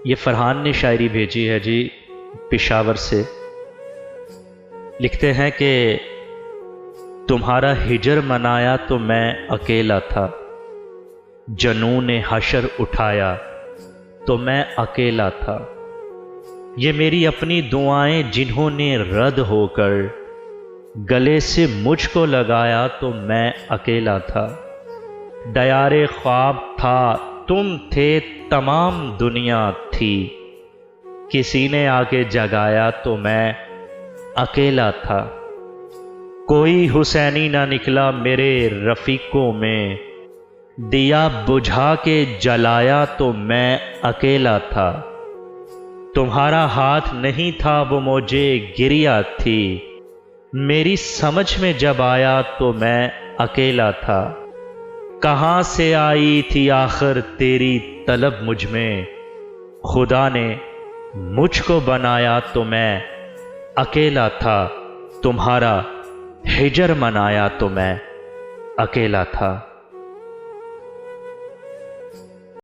یہ فرحان نے شاعری بھیجی ہے جی پشاور سے۔ لکھتے ہیں کہ تمہارا ہجر منایا تو میں اکیلا تھا، جنون حشر اٹھایا تو میں اکیلا تھا، یہ میری اپنی دعائیں جنہوں نے رد ہو کر گلے سے مجھ کو لگایا تو میں اکیلا تھا، دیار خواب تھا تم تھے تمام دنیا تھی، کسی نے آگے جگایا تو میں اکیلا تھا، کوئی حسینی نہ نکلا میرے رفیقوں میں، دیا بجھا کے جلایا تو میں اکیلا تھا، تمہارا ہاتھ نہیں تھا وہ مجھے گریا تھی، میری سمجھ میں جب آیا تو میں اکیلا تھا، کہاں سے آئی تھی آخر تیری طلب مجھ میں، خدا نے مجھ کو بنایا تو میں اکیلا تھا، تمہارا ہجر منایا تو میں اکیلا تھا۔